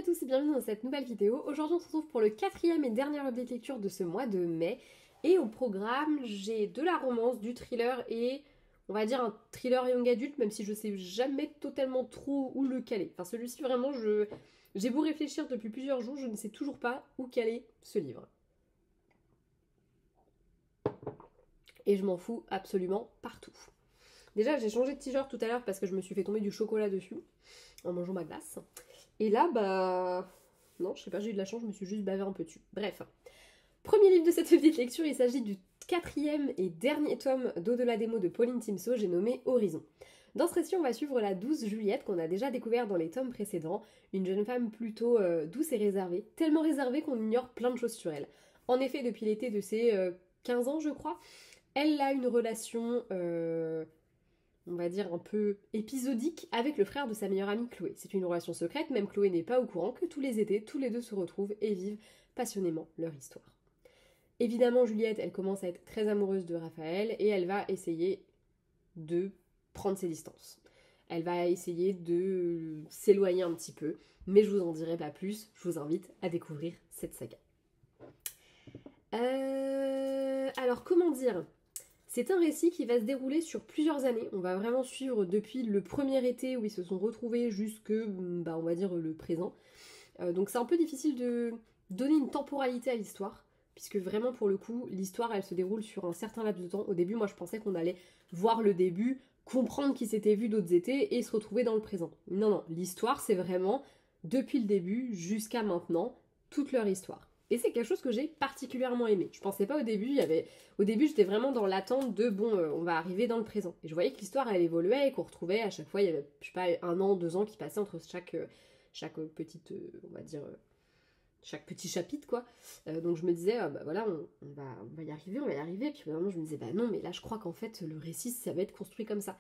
tous et bienvenue dans cette nouvelle vidéo. Aujourd'hui on se retrouve pour le quatrième et dernier update lecture de ce mois de mai. Et au programme, j'ai de la romance, du thriller et on va dire un thriller young adulte, même si je sais jamais totalement trop où le caler. Enfin celui-ci vraiment, j'ai beau réfléchir depuis plusieurs jours, je ne sais toujours pas où caler ce livre. Et je m'en fous absolument partout. Déjà j'ai changé de t-shirt tout à l'heure parce que je me suis fait tomber du chocolat dessus en mangeant ma glace. Et là, bah... non, je sais pas, j'ai eu de la chance, je me suis juste bavé un peu dessus. Bref. Premier livre de cette petite lecture, il s'agit du quatrième et dernier tome d'Au-delà des mots de Pauline Timso, j'ai nommé Horizon. Dans ce récit, on va suivre la douce Juliette qu'on a déjà découvert dans les tomes précédents, une jeune femme plutôt douce et réservée, tellement réservée qu'on ignore plein de choses sur elle. En effet, depuis l'été de ses 15 ans, je crois, elle a une relation... on va dire un peu épisodique avec le frère de sa meilleure amie Chloé. C'est une relation secrète, même Chloé n'est pas au courant que tous les étés, tous les deux se retrouvent et vivent passionnément leur histoire. Évidemment, Juliette, elle commence à être très amoureuse de Raphaël et elle va essayer de prendre ses distances. Elle va essayer de s'éloigner un petit peu, mais je vous en dirai pas plus, je vous invite à découvrir cette saga. Alors, comment dire ? C'est un récit qui va se dérouler sur plusieurs années. On va vraiment suivre depuis le premier été où ils se sont retrouvés jusque, on va dire, le présent. Donc c'est un peu difficile de donner une temporalité à l'histoire, puisque vraiment pour le coup, l'histoire elle se déroule sur un certain laps de temps. Au début, moi je pensais qu'on allait voir le début, comprendre qu'ils s'étaient vus d'autres étés et se retrouver dans le présent. Non, non, l'histoire c'est vraiment depuis le début jusqu'à maintenant, toute leur histoire. Et c'est quelque chose que j'ai particulièrement aimé. Je pensais pas au début, au début j'étais vraiment dans l'attente de on va arriver dans le présent. Et je voyais que l'histoire elle évoluait et qu'on retrouvait à chaque fois, il y avait, je sais pas, 1 an, 2 ans qui passaient entre chaque petite, on va dire, chaque petit chapitre quoi. Donc je me disais, bah voilà, on va y arriver, on va y arriver. Puis vraiment je me disais, bah non, mais là je crois qu'en fait le récit ça va être construit comme ça.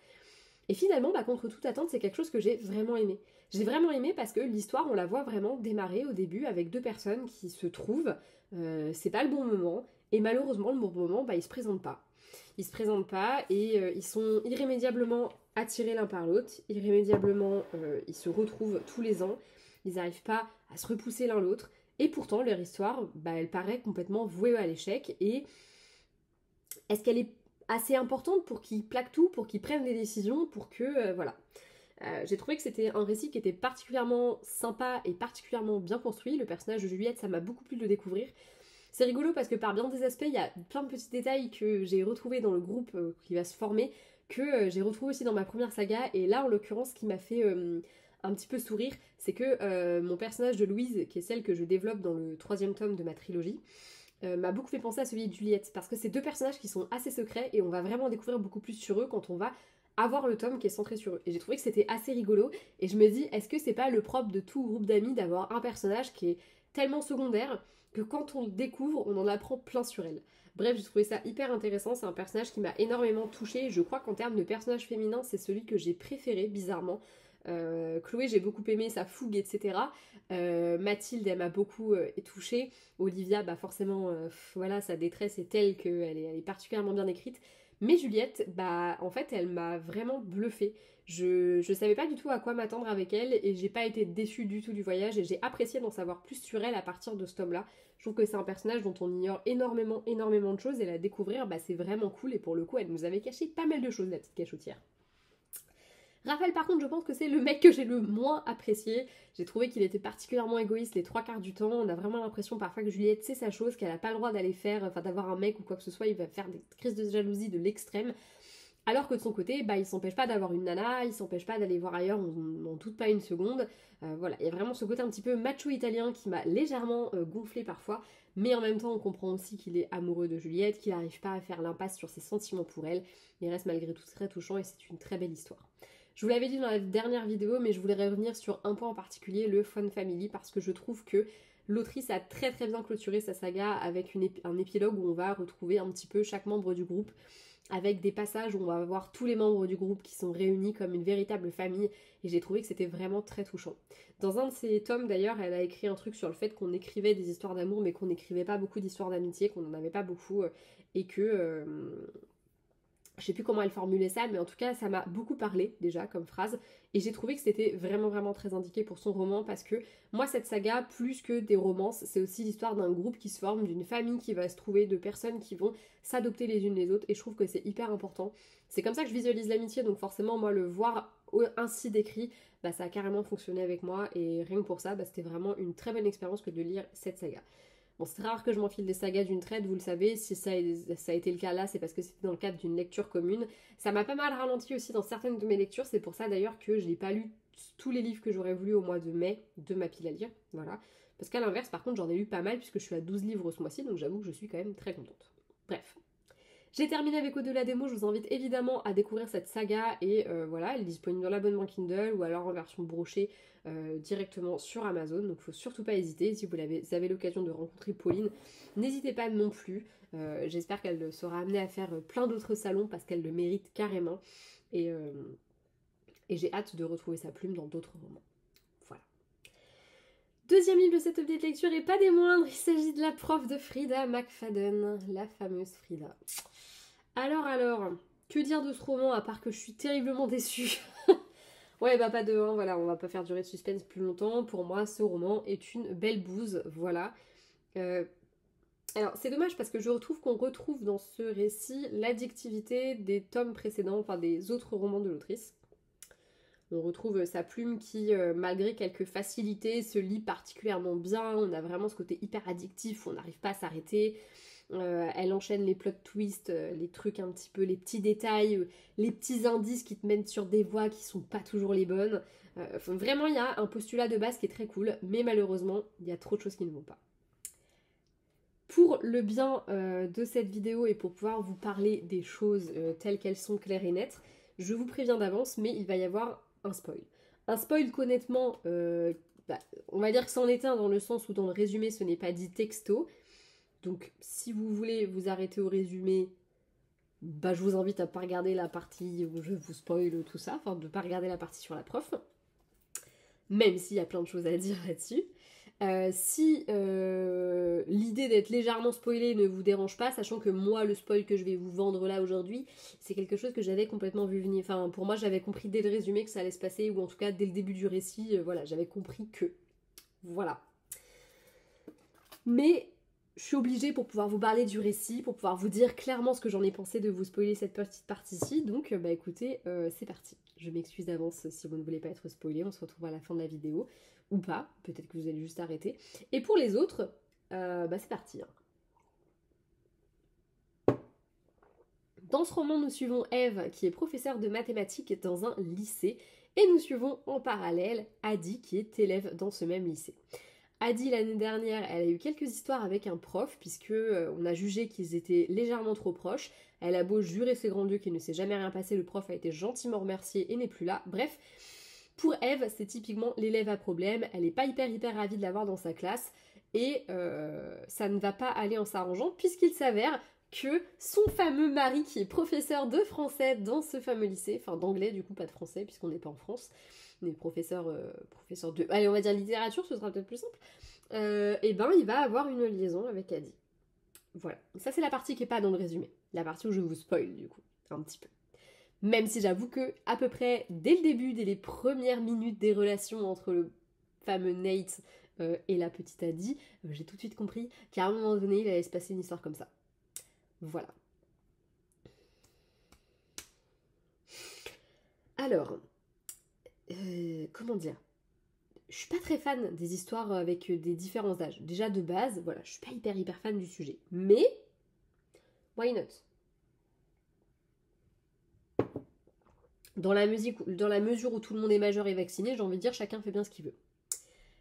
Et finalement, contre toute attente, c'est quelque chose que j'ai vraiment aimé. J'ai vraiment aimé parce que l'histoire, on la voit vraiment démarrer au début avec 2 personnes qui se trouvent. C'est pas le bon moment. Et malheureusement, le bon moment, ils se présentent pas. Ils se présentent pas et ils sont irrémédiablement attirés l'un par l'autre. Irrémédiablement, ils se retrouvent tous les ans. Ils n'arrivent pas à se repousser l'un l'autre. Et pourtant, leur histoire, elle paraît complètement vouée à l'échec. Et est-ce qu'elle est assez importante pour qu'ils plaquent tout, pour qu'ils prennent des décisions, pour que, voilà. J'ai trouvé que c'était un récit qui était particulièrement sympa et particulièrement bien construit. Le personnage de Juliette, ça m'a beaucoup plu de le découvrir. C'est rigolo parce que par bien des aspects, il y a plein de petits détails que j'ai retrouvés dans le groupe qui va se former, que j'ai retrouvé aussi dans ma première saga. Et là, en l'occurrence, ce qui m'a fait un petit peu sourire, c'est que mon personnage de Louise, qui est celle que je développe dans le 3e tome de ma trilogie, m'a beaucoup fait penser à celui de Juliette, parce que c'est 2 personnages qui sont assez secrets et on va vraiment découvrir beaucoup plus sur eux quand on va avoir le tome qui est centré sur eux. Et j'ai trouvé que c'était assez rigolo et je me dis, est-ce que c'est pas le propre de tout groupe d'amis d'avoir un personnage qui est tellement secondaire que quand on le découvre, on en apprend plein sur elle. Bref, j'ai trouvé ça hyper intéressant, c'est un personnage qui m'a énormément touchée. Je crois qu'en termes de personnage féminin, c'est celui que j'ai préféré, bizarrement. Chloé, j'ai beaucoup aimé sa fougue, etc. Mathilde, elle m'a beaucoup touchée. Olivia, forcément, voilà, sa détresse est telle qu'elle est particulièrement bien écrite. Mais Juliette, en fait, elle m'a vraiment bluffée. Je savais pas du tout à quoi m'attendre avec elle et j'ai pas été déçue du tout du voyage et j'ai apprécié d'en savoir plus sur elle à partir de ce tome-là. Je trouve que c'est un personnage dont on ignore énormément, énormément de choses et la découvrir, c'est vraiment cool et pour le coup, elle nous avait caché pas mal de choses, la petite cachotière. Raphaël, par contre, je pense que c'est le mec que j'ai le moins apprécié. J'ai trouvé qu'il était particulièrement égoïste les 3/4 du temps. On a vraiment l'impression parfois que Juliette sait sa chose, qu'elle n'a pas le droit d'aller faire, d'avoir un mec ou quoi que ce soit. Il va faire des crises de jalousie de l'extrême. Alors que de son côté, il s'empêche pas d'avoir une nana, il s'empêche pas d'aller voir ailleurs, on n'en doute pas une seconde. Voilà, il y a vraiment ce côté un petit peu macho italien qui m'a légèrement gonflé parfois. Mais en même temps, on comprend aussi qu'il est amoureux de Juliette, qu'il n'arrive pas à faire l'impasse sur ses sentiments pour elle. Il reste malgré tout très touchant et c'est une très belle histoire. Je vous l'avais dit dans la dernière vidéo, mais je voulais revenir sur un point en particulier, le Fun Family, parce que je trouve que l'autrice a très très bien clôturé sa saga avec un épilogue où on va retrouver un petit peu chaque membre du groupe, avec des passages où on va voir tous les membres du groupe qui sont réunis comme une véritable famille, et j'ai trouvé que c'était vraiment très touchant. Dans un de ses tomes d'ailleurs, elle a écrit un truc sur le fait qu'on écrivait des histoires d'amour, mais qu'on n'écrivait pas beaucoup d'histoires d'amitié, qu'on n'en avait pas beaucoup, et que... Je sais plus comment elle formulait ça, mais en tout cas, ça m'a beaucoup parlé déjà comme phrase. Et j'ai trouvé que c'était vraiment, vraiment très indiqué pour son roman parce que moi, cette saga, plus que des romances, c'est aussi l'histoire d'un groupe qui se forme, d'une famille qui va se trouver, de personnes qui vont s'adopter les unes les autres. Et je trouve que c'est hyper important. C'est comme ça que je visualise l'amitié, donc forcément, moi, le voir ainsi décrit, bah, ça a carrément fonctionné avec moi. Et rien que pour ça, bah, c'était vraiment une très bonne expérience que de lire cette saga. Bon, c'est rare que je m'enfile des sagas d'une traite, vous le savez, si ça a été le cas là, c'est parce que c'était dans le cadre d'une lecture commune. Ça m'a pas mal ralenti aussi dans certaines de mes lectures, c'est pour ça d'ailleurs que je n'ai pas lu tous les livres que j'aurais voulu au mois de mai de ma pile à lire, voilà. Parce qu'à l'inverse, par contre, j'en ai lu pas mal puisque je suis à 12 livres ce mois-ci, donc j'avoue que je suis quand même très contente. Bref. J'ai terminé avec Au-delà des mots, je vous invite évidemment à découvrir cette saga et voilà, elle est disponible dans l'abonnement Kindle ou alors en version brochée directement sur Amazon, donc il faut surtout pas hésiter. Si vous avez l'occasion de rencontrer Pauline, n'hésitez pas non plus. J'espère qu'elle sera amenée à faire plein d'autres salons parce qu'elle le mérite carrément et j'ai hâte de retrouver sa plume dans d'autres romans. Voilà. Deuxième livre de cette update lecture et pas des moindres, il s'agit de La prof de Frida McFadden, la fameuse Frida. Alors, que dire de ce roman à part que je suis terriblement déçue. Ouais, bah pas de 1, voilà, on va pas faire durer le suspense plus longtemps. Pour moi, ce roman est une belle bouse, voilà. Alors, c'est dommage parce que je retrouve qu'on retrouve dans ce récit l'addictivité des tomes précédents, enfin des autres romans de l'autrice. On retrouve sa plume qui, malgré quelques facilités, se lit particulièrement bien. On a vraiment ce côté hyper addictif où on n'arrive pas à s'arrêter. Elle enchaîne les plot twists, les trucs un petit peu, les petits détails, les petits indices qui te mènent sur des voies qui sont pas toujours les bonnes. Vraiment, il y a un postulat de base qui est très cool, mais malheureusement, il y a trop de choses qui ne vont pas. Pour le bien de cette vidéo et pour pouvoir vous parler des choses telles qu'elles sont claires et nettes, je vous préviens d'avance, mais il va y avoir un spoil. Un spoil qu'honnêtement, on va dire que c'en est un dans le sens où dans le résumé, ce n'est pas dit texto. Donc si vous voulez vous arrêter au résumé, bah, je vous invite à ne pas regarder la partie où je vous spoil tout ça, enfin de ne pas regarder la partie sur la prof, même s'il y a plein de choses à dire là-dessus. Si l'idée d'être légèrement spoilé ne vous dérange pas, sachant que moi, le spoil que je vais vous vendre là aujourd'hui, c'est quelque chose que j'avais complètement vu venir. Enfin, pour moi, j'avais compris dès le résumé que ça allait se passer, ou en tout cas dès le début du récit, voilà, j'avais compris que. Voilà. Mais je suis obligée pour pouvoir vous parler du récit, pour pouvoir vous dire clairement ce que j'en ai pensé de vous spoiler cette petite partie-ci. Donc, bah écoutez, c'est parti. Je m'excuse d'avance si vous ne voulez pas être spoilé. On se retrouve à la fin de la vidéo. Ou pas. Peut-être que vous allez juste arrêter. Et pour les autres, bah c'est parti. Dans ce roman, nous suivons Eve, qui est professeure de mathématiques dans un lycée. Et nous suivons en parallèle Adi, qui est élève dans ce même lycée. Adi, l'année dernière, elle a eu quelques histoires avec un prof, puisque on a jugé qu'ils étaient légèrement trop proches. Elle a beau jurer ses grands dieux qu'il ne s'est jamais rien passé, le prof a été gentiment remercié et n'est plus là. Bref, pour Eve, c'est typiquement l'élève à problème. Elle n'est pas hyper ravie de l'avoir dans sa classe. Et ça ne va pas aller en s'arrangeant, puisqu'il s'avère que son fameux mari, qui est professeur de français dans ce fameux lycée, enfin d'anglais du coup, pas de français, puisqu'on n'est pas en France, mais professeur de... Allez, on va dire littérature, ce sera peut-être plus simple. Et ben, il va avoir une liaison avec Adi. Voilà. Ça, c'est la partie qui n'est pas dans le résumé. La partie où je vous spoil, du coup, un petit peu. Même si j'avoue que, à peu près, dès le début, dès les premières minutes des relations entre le fameux Nate et la petite Adi, j'ai tout de suite compris qu'à un moment donné, il allait se passer une histoire comme ça. Voilà. Alors... comment dire, je suis pas très fan des histoires avec des différents âges. Déjà de base, voilà, je suis pas hyper fan du sujet. Mais, why not? Dans la mesure où tout le monde est majeur et vacciné, j'ai envie de dire chacun fait bien ce qu'il veut.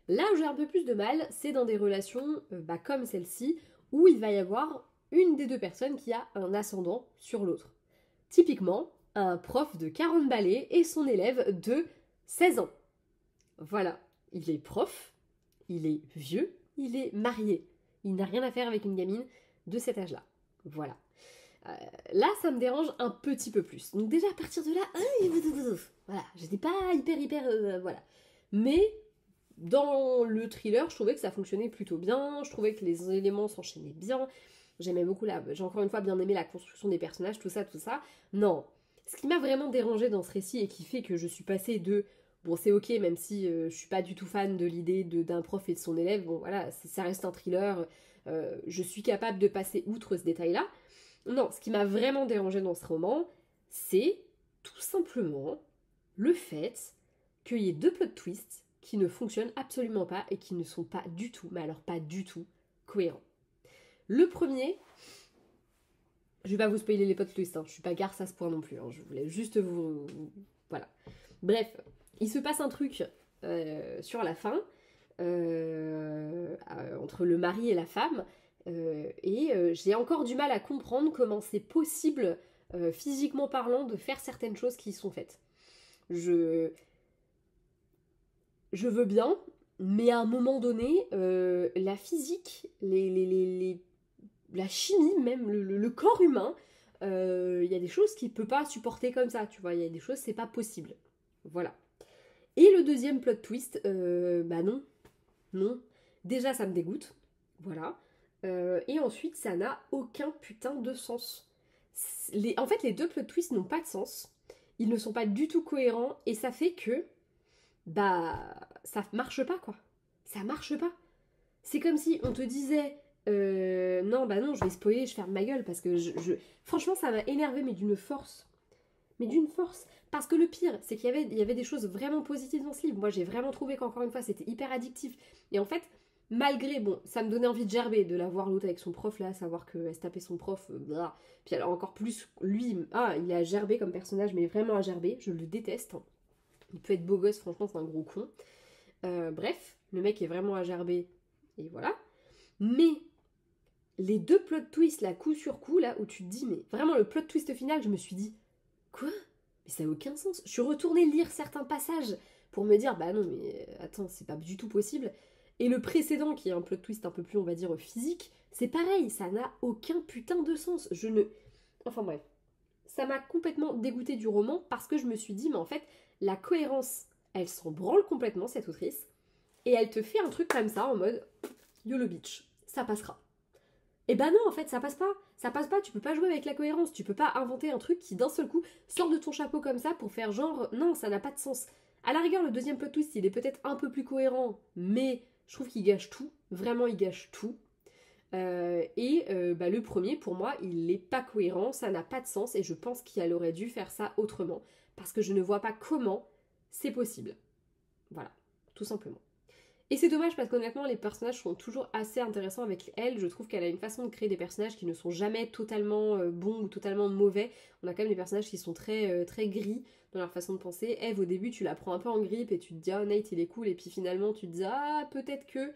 Là où j'ai un peu plus de mal, c'est dans des relations comme celle-ci, où il va y avoir une des deux personnes qui a un ascendant sur l'autre. Typiquement, un prof de 40 balais et son élève de 16 ans. Voilà, il est prof, il est vieux, il est marié. Il n'a rien à faire avec une gamine de cet âge-là. Voilà. Là, ça me dérange un petit peu plus. Donc déjà, à partir de là, voilà, j'étais pas hyper, voilà. Mais dans le thriller, je trouvais que ça fonctionnait plutôt bien, je trouvais que les éléments s'enchaînaient bien. J'aimais beaucoup j'ai encore une fois bien aimé la construction des personnages, tout ça, tout ça. Non. Ce qui m'a vraiment dérangé dans ce récit et qui fait que je suis passée de bon, c'est ok, même si je suis pas du tout fan de l'idée d'un prof et de son élève, bon voilà, ça reste un thriller, je suis capable de passer outre ce détail-là. Non, ce qui m'a vraiment dérangé dans ce roman, c'est tout simplement le fait qu'il y ait deux plot twists qui ne fonctionnent absolument pas et qui ne sont pas du tout, mais alors pas du tout, cohérents. Le premier, je vais pas vous spoiler les plot twists, hein, je suis pas garce à ce point non plus, hein, je voulais juste voilà. Bref, il se passe un truc sur la fin, entre le mari et la femme, et j'ai encore du mal à comprendre comment c'est possible, physiquement parlant, de faire certaines choses qui y sont faites. Je veux bien, mais à un moment donné, la physique, la chimie même, le corps humain, il y a des choses qu'il peut pas supporter comme ça, tu vois, il y a des choses, c'est pas possible. Voilà. Et le deuxième plot twist, bah non, non. Déjà, ça me dégoûte, voilà. Et ensuite, ça n'a aucun putain de sens. En fait, les deux plot twists n'ont pas de sens. Ils ne sont pas du tout cohérents, et ça fait que, bah, ça marche pas, quoi. Ça marche pas. C'est comme si on te disait, non, bah non, je vais spoiler, je ferme ma gueule, parce que franchement, ça m'a énervé, mais d'une force. Mais d'une force. Parce que le pire, c'est qu'il y avait des choses vraiment positives dans ce livre. Moi, j'ai vraiment trouvé qu'encore une fois, c'était hyper addictif. Et en fait, malgré, bon, ça me donnait envie de gerber, de la voir l'autre avec son prof là, savoir qu'elle se tapait son prof, blah. Puis alors encore plus, lui, il a gerbé comme personnage, mais vraiment à gerber, je le déteste. Il peut être beau gosse, franchement, c'est un gros con. Bref, le mec est vraiment à gerber, et voilà. Mais les deux plot twists, là, coup sur coup, là, où tu te dis, mais vraiment, le plot twist final, je me suis dit, quoi? Mais ça n'a aucun sens. Je suis retournée lire certains passages pour me dire, bah non, mais attends, c'est pas du tout possible. Et le précédent, qui est un plot twist un peu plus, on va dire, physique, c'est pareil, ça n'a aucun putain de sens. Enfin bref. Ça m'a complètement dégoûtée du roman parce que je me suis dit, mais en fait, la cohérence, elle s'en branle complètement, cette autrice, et elle te fait un truc comme ça, en mode, YOLO bitch, ça passera. Et bah non, en fait, ça passe pas. Ça passe pas, tu peux pas jouer avec la cohérence. Tu peux pas inventer un truc qui, d'un seul coup, sort de ton chapeau comme ça pour faire genre... Non, ça n'a pas de sens. À la rigueur, le deuxième plot twist, il est peut-être un peu plus cohérent, mais je trouve qu'il gâche tout. Vraiment, il gâche tout. Le premier, pour moi, il est pas cohérent, ça n'a pas de sens, et je pense qu'elle aurait dû faire ça autrement. Parce que je ne vois pas comment c'est possible. Voilà, tout simplement. Et c'est dommage parce qu'honnêtement, les personnages sont toujours assez intéressants avec elle. Je trouve qu'elle a une façon de créer des personnages qui ne sont jamais totalement bons ou totalement mauvais. On a quand même des personnages qui sont très, très gris dans leur façon de penser. Eve, au début, tu la prends un peu en grippe et tu te dis, ah, Nate, il est cool. Et puis finalement, tu te dis, ah, peut-être que...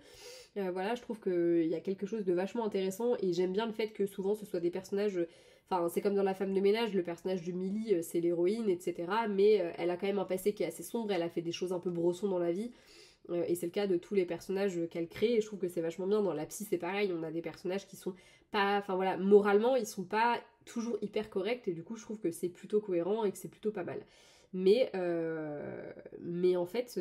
voilà, je trouve qu'il y a quelque chose de vachement intéressant. Et j'aime bien le fait que souvent, ce soit des personnages... Enfin, c'est comme dans La femme de ménage, le personnage de Millie, c'est l'héroïne, etc. Mais elle a quand même un passé qui est assez sombre. Elle a fait des choses un peu brossons dans la vie. Et c'est le cas de tous les personnages qu'elle crée, et je trouve que c'est vachement bien. Dans La Psy, c'est pareil, on a des personnages qui sont pas... Enfin voilà, moralement, ils sont pas toujours hyper corrects, et du coup, je trouve que c'est plutôt cohérent et que c'est plutôt pas mal. Mais en fait,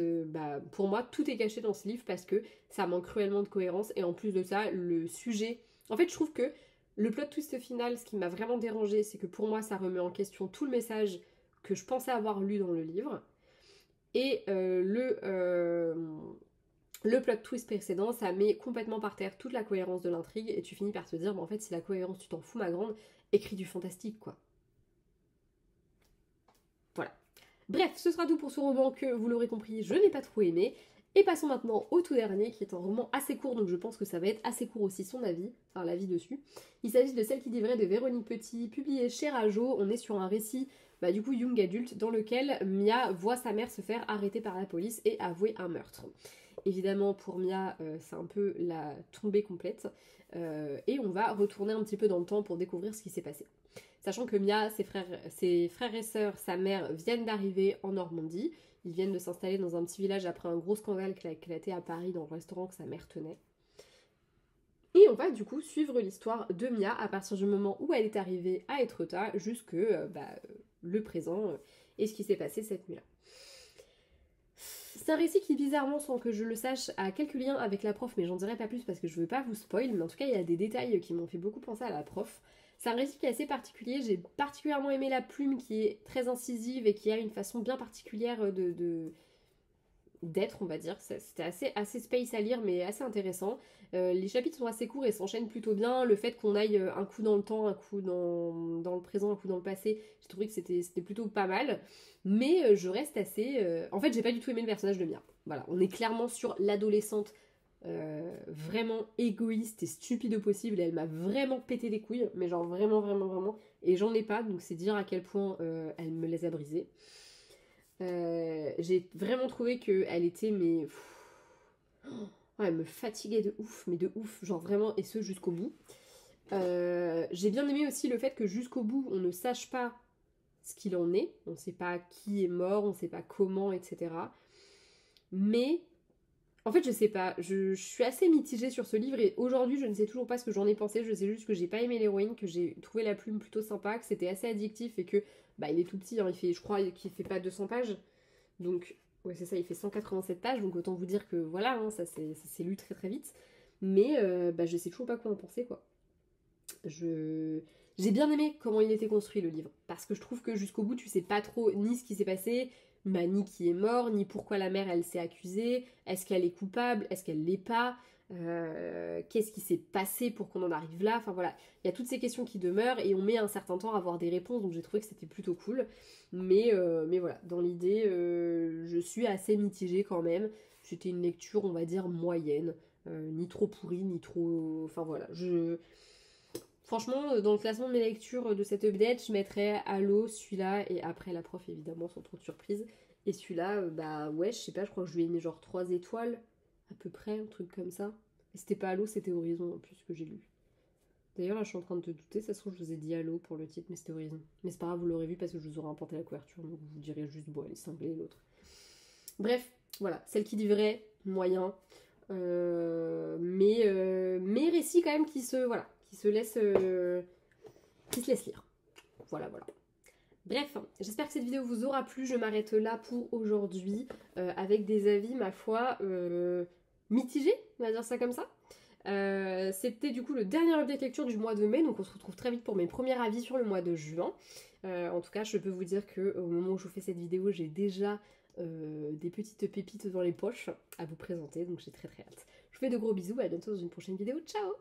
pour moi, tout est caché dans ce livre parce que ça manque cruellement de cohérence, et en plus de ça, le sujet... En fait, je trouve que le plot twist final, ce qui m'a vraiment dérangé, c'est que pour moi, ça remet en question tout le message que je pensais avoir lu dans le livre. Et le plot twist précédent, ça met complètement par terre toute la cohérence de l'intrigue, et tu finis par te dire, en fait, si la cohérence, tu t'en fous, ma grande, écris du fantastique, quoi. Voilà. Bref, ce sera tout pour ce roman que, vous l'aurez compris, je n'ai pas trop aimé. Et passons maintenant au tout dernier, qui est un roman assez court, donc je pense que ça va être assez court aussi son avis, enfin l'avis dessus. Il s'agit de Celle qui dit vrai de Véronique Petit, publié chez Rajo. On est sur un récit, du coup young adulte, dans lequel Mia voit sa mère se faire arrêter par la police et avouer un meurtre. Évidemment, pour Mia, c'est un peu la tombée complète, et on va retourner un petit peu dans le temps pour découvrir ce qui s'est passé. Sachant que Mia, ses frères et sœurs, sa mère viennent d'arriver en Normandie. Ils viennent de s'installer dans un petit village après un gros scandale qui a éclaté à Paris dans le restaurant que sa mère tenait. Et on va du coup suivre l'histoire de Mia à partir du moment où elle est arrivée à Étretat jusque le présent et ce qui s'est passé cette nuit-là. C'est un récit qui bizarrement, sans que je le sache, a quelques liens avec la prof, mais j'en dirai pas plus parce que je veux pas vous spoil, mais en tout cas il y a des détails qui m'ont fait beaucoup penser à la prof. C'est un récit qui est assez particulier, j'ai particulièrement aimé la plume qui est très incisive et qui a une façon bien particulière d'être, on va dire. C'était assez space à lire, mais assez intéressant. Les chapitres sont assez courts et s'enchaînent plutôt bien. Le fait qu'on aille un coup dans le temps, un coup dans le présent, un coup dans le passé, j'ai trouvé que c'était plutôt pas mal. Mais je reste assez... En fait, j'ai pas du tout aimé le personnage de Mia. Voilà, on est clairement sur l'adolescente vraiment égoïste et stupide au possible. Et elle m'a vraiment pété les couilles, mais genre vraiment, vraiment, vraiment. Et j'en ai pas, donc c'est dire à quel point elle me les a brisées. J'ai vraiment trouvé qu'elle était, mais... Oh, elle me fatiguait de ouf, mais de ouf, genre vraiment, et ce jusqu'au bout. J'ai bien aimé aussi le fait que jusqu'au bout, on ne sache pas ce qu'il en est. On ne sait pas qui est mort, on ne sait pas comment, etc. Mais, en fait, je sais pas, je suis assez mitigée sur ce livre, et aujourd'hui, je ne sais toujours pas ce que j'en ai pensé. Je sais juste que j'ai pas aimé l'héroïne, que j'ai trouvé la plume plutôt sympa, que c'était assez addictif, et que, bah, il est tout petit, hein, je crois qu'il fait pas 200 pages. Donc, ouais, c'est ça, il fait 187 pages, donc autant vous dire que voilà, hein, ça s'est lu très très vite. Mais bah, je sais toujours pas quoi en penser, quoi. J'ai bien aimé comment il était construit, le livre, parce que je trouve que jusqu'au bout, tu sais pas trop ni ce qui s'est passé, bah, ni qui est mort, ni pourquoi la mère, elle s'est accusée, est-ce qu'elle est coupable, est-ce qu'elle l'est pas, qu'est-ce qui s'est passé pour qu'on en arrive là, enfin voilà, il y a toutes ces questions qui demeurent, et on met un certain temps à avoir des réponses, donc j'ai trouvé que c'était plutôt cool. Mais voilà, dans l'idée, je suis assez mitigée quand même. C'était une lecture, on va dire, moyenne. Ni trop pourrie, ni trop... Enfin voilà, franchement, dans le classement de mes lectures de cette update, je mettrais Halo, celui-là, et après la prof, évidemment, sans trop de surprise. Et celui-là, bah ouais, je sais pas, je crois que je lui ai mis genre 3 étoiles, à peu près, un truc comme ça. Et c'était pas Halo, c'était Horizon, en plus, que j'ai lu. D'ailleurs, là, je suis en train de te douter, ça se trouve, je vous ai dit Halo pour le titre, mais c'était Horizon. Mais c'est pas grave, vous l'aurez vu parce que je vous aurai importé la couverture, donc vous direz juste, bon, elle est cinglée, l'autre. Bref, voilà, celle qui dit vrai, moyen. Mais récits quand même voilà, qui se laisse lire. Voilà, voilà. Bref, j'espère que cette vidéo vous aura plu. Je m'arrête là pour aujourd'hui, avec des avis, ma foi, mitigés, on va dire ça comme ça. C'était du coup le dernier update lecture du mois de mai, donc on se retrouve très vite pour mes premiers avis sur le mois de juin. En tout cas, je peux vous dire que au moment où je vous fais cette vidéo, j'ai déjà des petites pépites dans les poches à vous présenter, donc j'ai très très hâte. Je vous fais de gros bisous, à bientôt dans une prochaine vidéo, ciao!